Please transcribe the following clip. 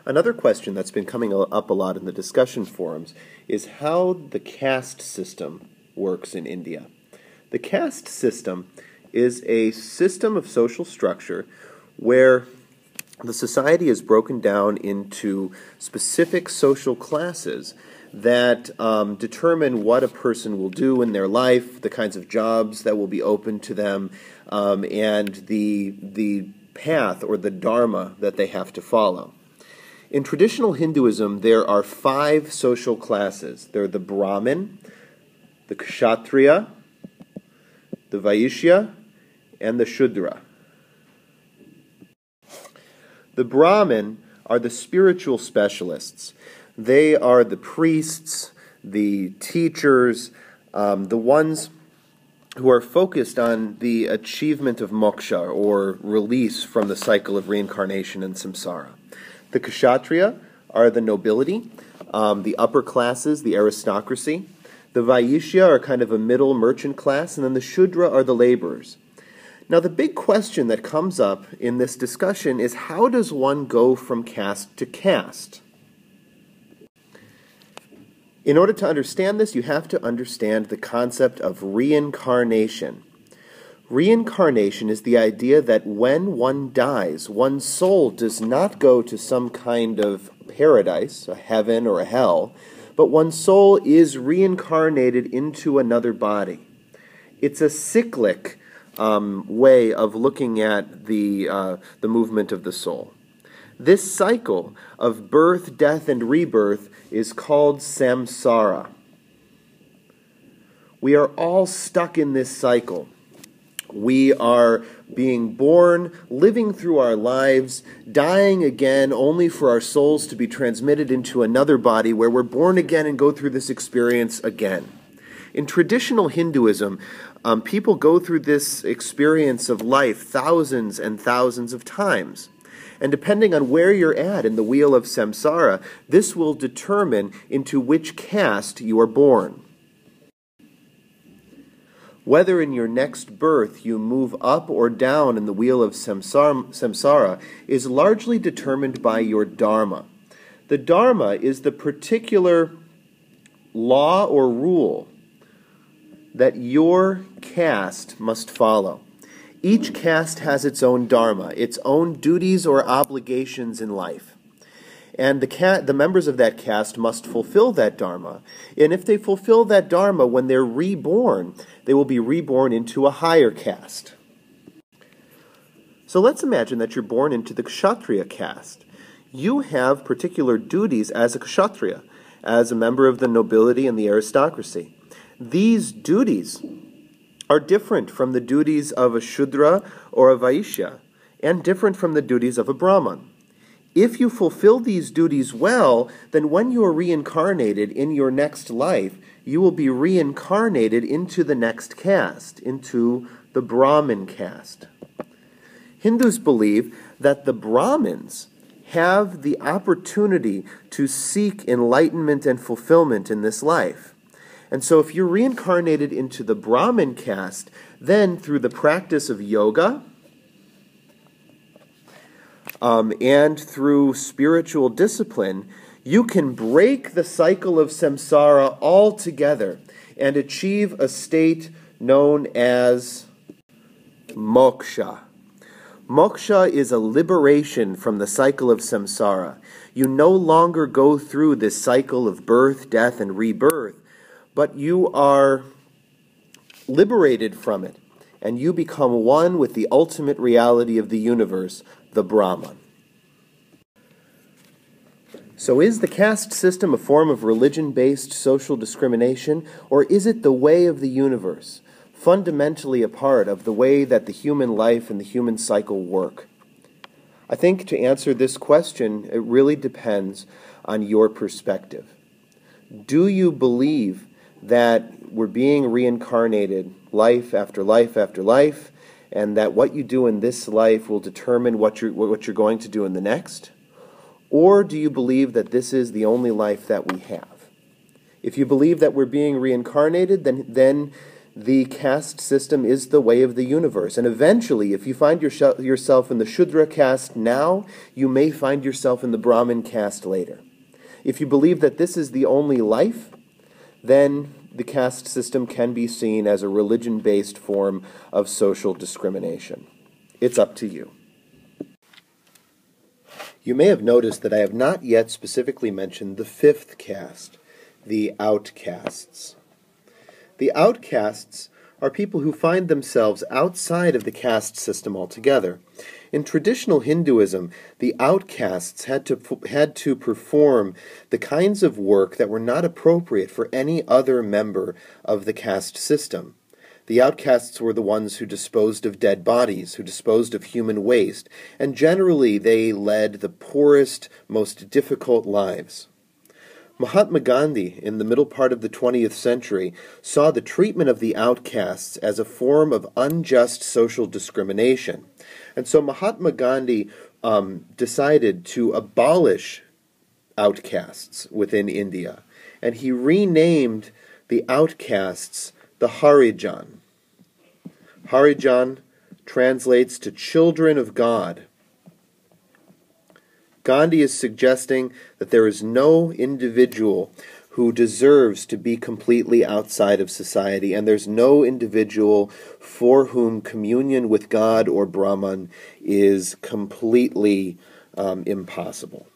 Another question that's been coming up a lot in the discussion forums is how the caste system works in India. The caste system is a system of social structure where the society is broken down into specific social classes that determine what a person will do in their life, the kinds of jobs that will be open to them, and the path or the dharma that they have to follow. In traditional Hinduism, there are 5 social classes. They're the Brahmin, the Kshatriya, the Vaishya, and the Shudra. The Brahmin are the spiritual specialists. They are the priests, the teachers, the ones who are focused on the achievement of moksha, or release from the cycle of reincarnation and samsara. The Kshatriya are the nobility, the upper classes, the aristocracy. The Vaishya are kind of a middle merchant class, and then the Shudra are the laborers. Now, the big question that comes up in this discussion is, how does one go from caste to caste? In order to understand this, you have to understand the concept of reincarnation. Reincarnation is the idea that when one dies, one's soul does not go to some kind of paradise, a heaven or a hell, but one's soul is reincarnated into another body. It's a cyclic way of looking at the movement of the soul. This cycle of birth, death, and rebirth is called samsara. We are all stuck in this cycle. We are being born, living through our lives, dying again, only for our souls to be transmitted into another body where we're born again and go through this experience again. In traditional Hinduism, people go through this experience of life thousands and thousands of times. And depending on where you're at in the wheel of samsara, this will determine into which caste you are born. Whether in your next birth you move up or down in the wheel of samsara is largely determined by your dharma. The dharma is the particular law or rule that your caste must follow. Each caste has its own dharma, its own duties or obligations in life. And the members of that caste must fulfill that dharma. And if they fulfill that dharma when they're reborn, they will be reborn into a higher caste. So let's imagine that you're born into the Kshatriya caste. You have particular duties as a Kshatriya, as a member of the nobility and the aristocracy. These duties are different from the duties of a Shudra or a Vaishya, and different from the duties of a Brahman. If you fulfill these duties well, then when you are reincarnated in your next life, you will be reincarnated into the next caste, into the Brahmin caste. Hindus believe that the Brahmins have the opportunity to seek enlightenment and fulfillment in this life. And so if you're reincarnated into the Brahmin caste, then through the practice of yoga and through spiritual discipline, you can break the cycle of samsara altogether and achieve a state known as moksha. Moksha is a liberation from the cycle of samsara. You no longer go through this cycle of birth, death, and rebirth, but you are liberated from it, and you become one with the ultimate reality of the universe, the Brahman. So is the caste system a form of religion-based social discrimination, or is it the way of the universe, fundamentally a part of the way that the human life and the human cycle work? I think to answer this question, it really depends on your perspective. Do you believe that we're being reincarnated life after life after life, and that what you do in this life will determine what you're going to do in the next? Or do you believe that this is the only life that we have? If you believe that we're being reincarnated, then The caste system is the way of the universe, and eventually, if you find yourself in the Shudra caste now, you may find yourself in the Brahmin caste later. If you believe that this is the only life, then the caste system can be seen as a religion-based form of social discrimination. It's up to you. You may have noticed that I have not yet specifically mentioned the fifth caste, the outcasts. The outcasts are people who find themselves outside of the caste system altogether. In traditional Hinduism, the outcasts had to perform the kinds of work that were not appropriate for any other member of the caste system. The outcasts were the ones who disposed of dead bodies, who disposed of human waste, and generally they led the poorest, most difficult lives. Mahatma Gandhi, in the middle part of the 20th century, saw the treatment of the outcasts as a form of unjust social discrimination. And so Mahatma Gandhi decided to abolish outcasts within India, and he renamed the outcasts the Harijan. Harijan translates to children of God. Gandhi is suggesting that there is no individual who deserves to be completely outside of society, and there's no individual for whom communion with God or Brahman is completely impossible.